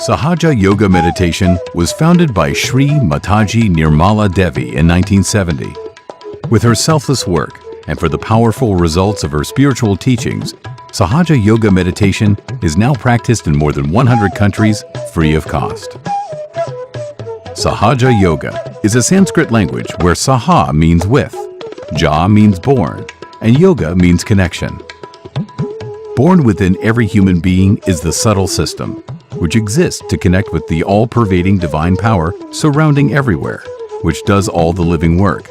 Sahaja Yoga meditation was founded by Sri Mataji Nirmala Devi in 1970. With her selfless work and for the powerful results of her spiritual teachings, Sahaja Yoga meditation is now practiced in more than 100 countries free of cost. Sahaja Yoga is a Sanskrit language where Saha means with, Ja means born, and Yoga means connection. Born within every human being is the subtle system, which exists to connect with the all-pervading divine power surrounding everywhere, which does all the living work.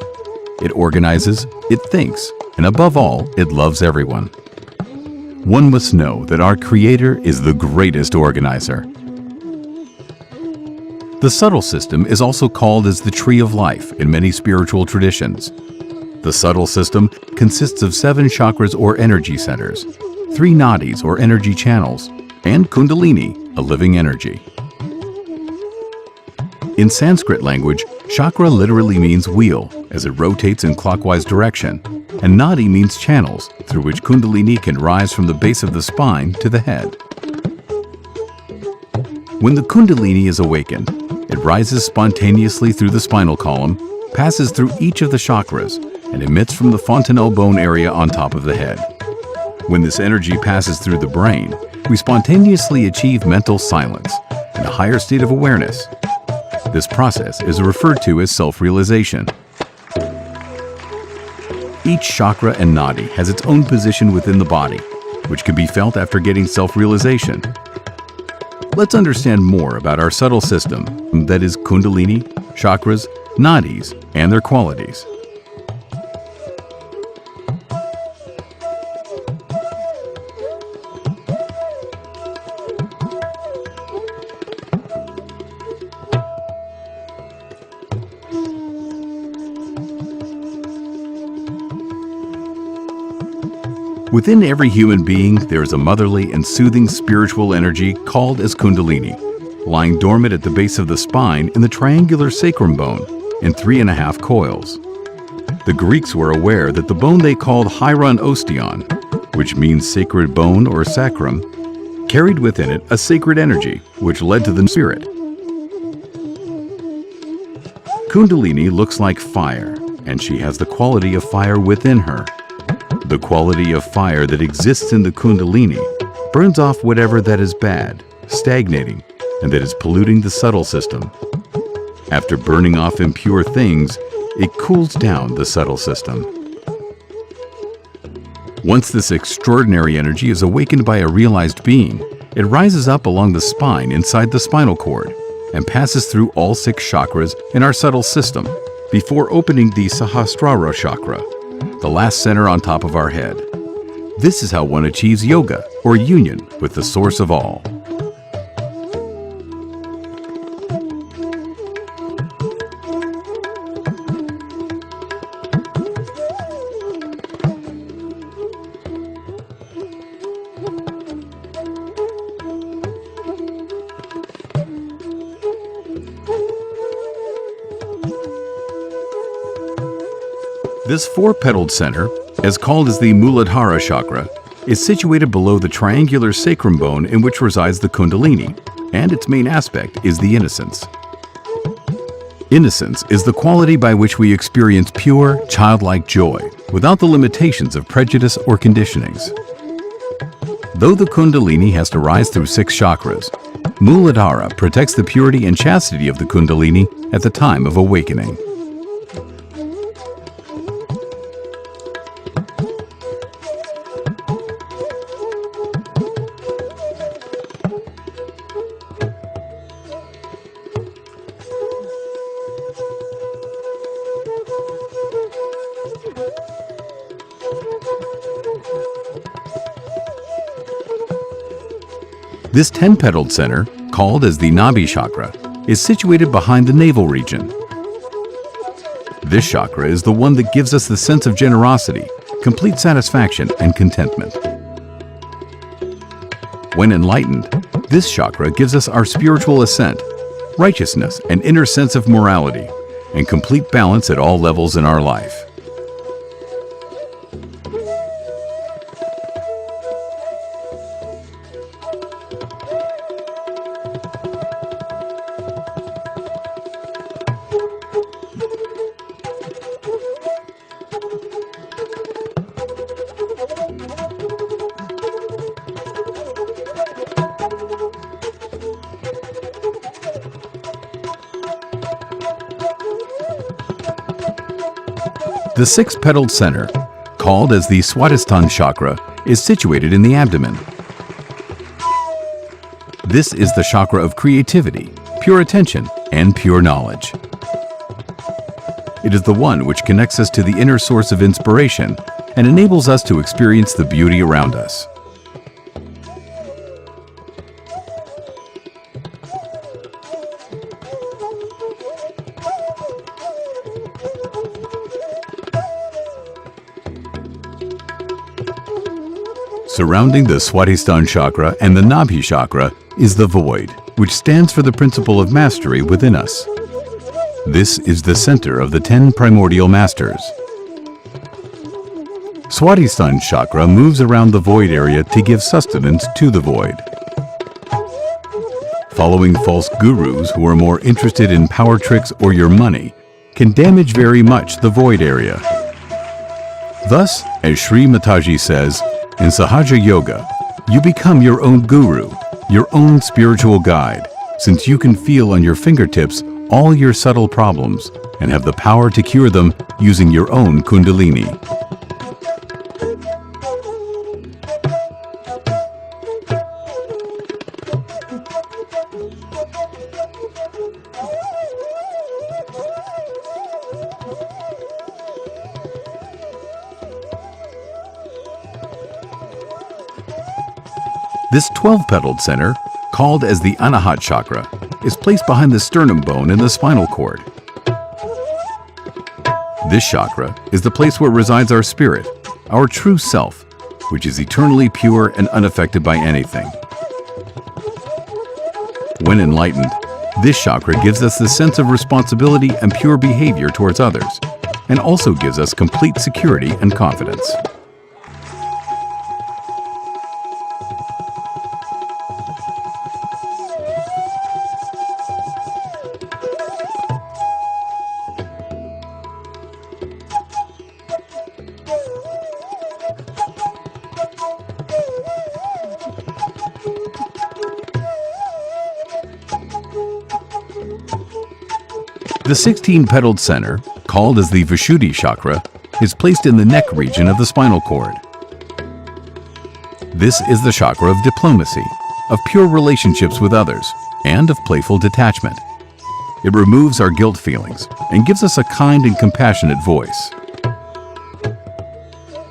It organizes, it thinks, and above all, it loves everyone. One must know that our Creator is the greatest organizer. The subtle system is also called as the tree of life in many spiritual traditions. The subtle system consists of 7 chakras or energy centers, 3 nadis or energy channels, and kundalini, a living energy. In Sanskrit language, chakra literally means wheel, as it rotates in clockwise direction, and nadi means channels, through which kundalini can rise from the base of the spine to the head. When the kundalini is awakened, it rises spontaneously through the spinal column, passes through each of the chakras, and emits from the fontanelle bone area on top of the head. When this energy passes through the brain, we spontaneously achieve mental silence and a higher state of awareness. This process is referred to as self-realization. Each chakra and nadi has its own position within the body, which can be felt after getting self-realization. Let's understand more about our subtle system, that is kundalini, chakras, nadis, and their qualities. Within every human being, there is a motherly and soothing spiritual energy called as kundalini, lying dormant at the base of the spine in the triangular sacrum bone in 3.5 coils. The Greeks were aware that the bone they called hieron ostion, which means sacred bone or sacrum, carried within it a sacred energy which led to the spirit. Kundalini looks like fire, and she has the quality of fire within her. The quality of fire that exists in the kundalini burns off whatever that is bad, stagnating, and that is polluting the subtle system. After burning off impure things, it cools down the subtle system. Once this extraordinary energy is awakened by a realized being, it rises up along the spine inside the spinal cord and passes through all 6 chakras in our subtle system before opening the Sahasrara chakra, the last center on top of our head. This is how one achieves yoga, or union, with the source of all. This 4-petaled center, as called as the Muladhara chakra, is situated below the triangular sacrum bone in which resides the kundalini, and its main aspect is the innocence. Innocence is the quality by which we experience pure, childlike joy, without the limitations of prejudice or conditionings. Though the kundalini has to rise through 6 chakras, Muladhara protects the purity and chastity of the kundalini at the time of awakening. This 10-petaled center, called as the Nabi chakra, is situated behind the navel region. This chakra is the one that gives us the sense of generosity, complete satisfaction, and contentment. When enlightened, this chakra gives us our spiritual ascent, righteousness, and inner sense of morality, and complete balance at all levels in our life. The six-petaled center, called as the Swadhisthana chakra, is situated in the abdomen. This is the chakra of creativity, pure attention, and pure knowledge. It is the one which connects us to the inner source of inspiration and enables us to experience the beauty around us. Surrounding the Swadhisthana chakra and the Nabhi chakra is the void, which stands for the principle of mastery within us. This is the center of the 10 primordial masters. Swadhisthana chakra moves around the void area to give sustenance to the void. Following false gurus who are more interested in power tricks or your money can damage very much the void area. Thus, as Sri Mataji says, in Sahaja Yoga, you become your own guru, your own spiritual guide, since you can feel on your fingertips all your subtle problems and have the power to cure them using your own Kundalini. This 12-petaled center, called as the Anahat chakra, is placed behind the sternum bone in the spinal cord. This chakra is the place where resides our spirit, our true self, which is eternally pure and unaffected by anything. When enlightened, this chakra gives us the sense of responsibility and pure behavior towards others, and also gives us complete security and confidence. The 16-petaled center, called as the Vishuddhi chakra, is placed in the neck region of the spinal cord. This is the chakra of diplomacy, of pure relationships with others, and of playful detachment. It removes our guilt feelings and gives us a kind and compassionate voice.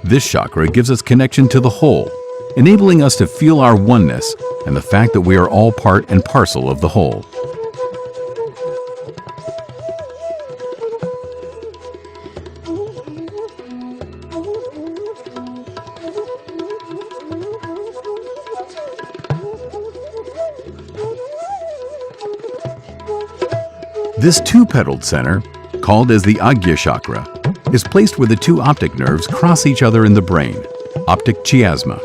This chakra gives us connection to the whole, enabling us to feel our oneness and the fact that we are all part and parcel of the whole. This two-petaled center, called as the Agya chakra, is placed where the two optic nerves cross each other in the brain, optic chiasma.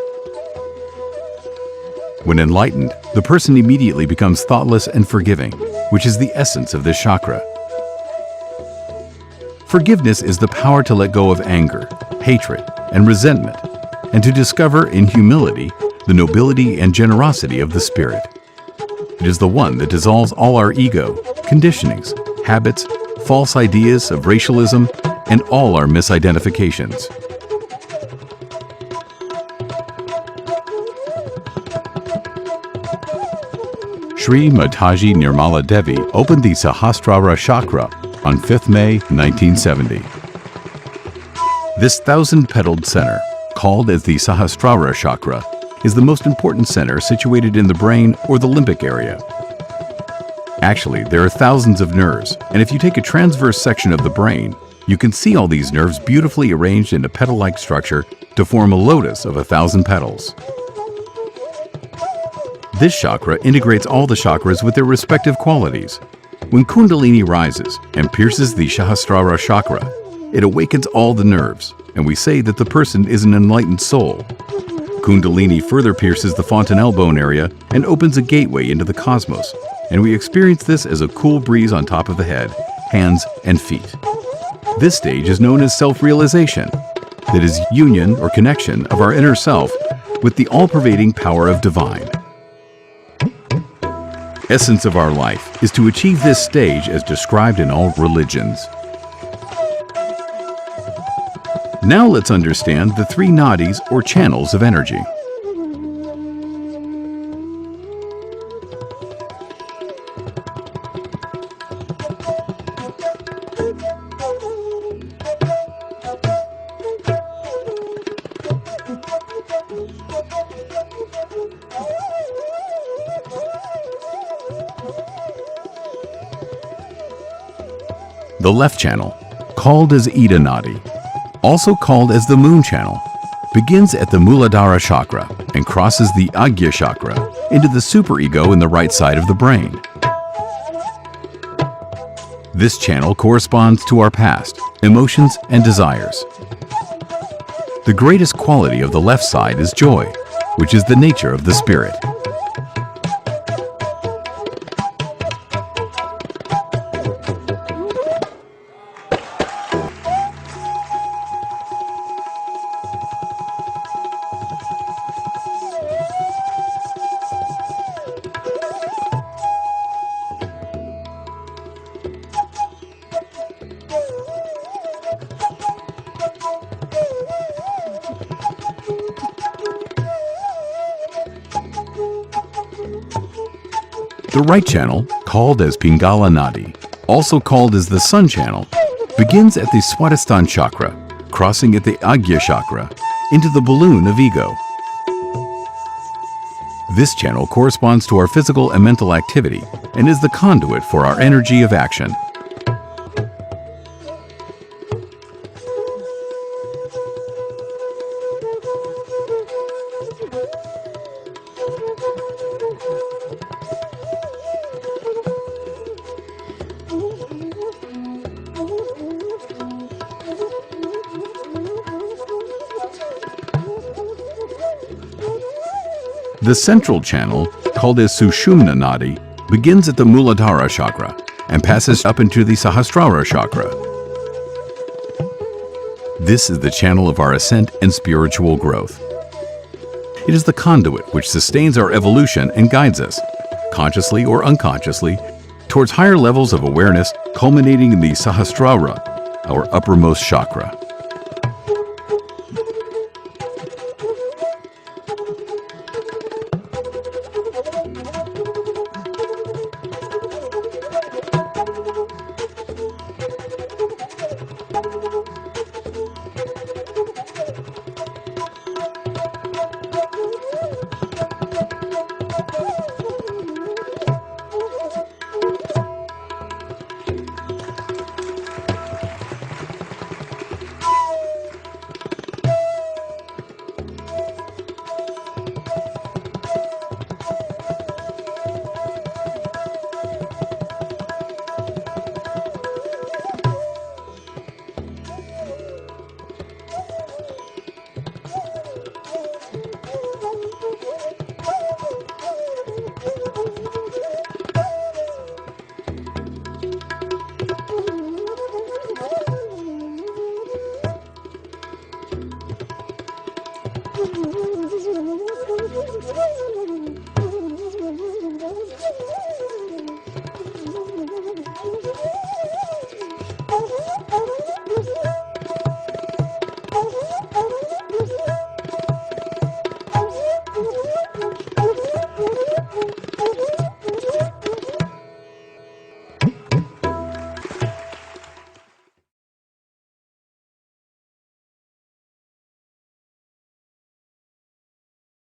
When enlightened, the person immediately becomes thoughtless and forgiving, which is the essence of this chakra. Forgiveness is the power to let go of anger, hatred, and resentment, and to discover in humility the nobility and generosity of the spirit. It is the one that dissolves all our ego, conditionings, habits, false ideas of racialism, and all our misidentifications. Sri Mataji Nirmala Devi opened the Sahasrara chakra on 5th May 1970. This 1,000-petaled center, called as the Sahasrara chakra, is the most important center situated in the brain or the limbic area. Actually, there are thousands of nerves, and if you take a transverse section of the brain, you can see all these nerves beautifully arranged in a petal-like structure to form a lotus of 1,000 petals. This chakra integrates all the chakras with their respective qualities. When Kundalini rises and pierces the Sahasrara chakra, it awakens all the nerves, and we say that the person is an enlightened soul. Kundalini further pierces the fontanelle bone area and opens a gateway into the cosmos, and we experience this as a cool breeze on top of the head, hands, and feet. This stage is known as self-realization, that is union or connection of our inner self with the all-pervading power of divine. Essence of our life is to achieve this stage as described in all religions. Now let's understand the three nadis or channels of energy. The left channel, called as Ida Nadi, also called as the moon channel, begins at the Muladhara chakra and crosses the Agya chakra into the superego in the right side of the brain. This channel corresponds to our past, emotions, and desires. The greatest quality of the left side is joy, which is the nature of the spirit. The right channel, called as Pingala Nadi, also called as the sun channel, begins at the Swadhisthana chakra, crossing at the Agya chakra into the balloon of ego. This channel corresponds to our physical and mental activity and is the conduit for our energy of action. The central channel, called as Sushumna Nadi, begins at the Muladhara chakra and passes up into the Sahasrara chakra. This is the channel of our ascent and spiritual growth. It is the conduit which sustains our evolution and guides us, consciously or unconsciously, towards higher levels of awareness, culminating in the Sahasrara, our uppermost chakra.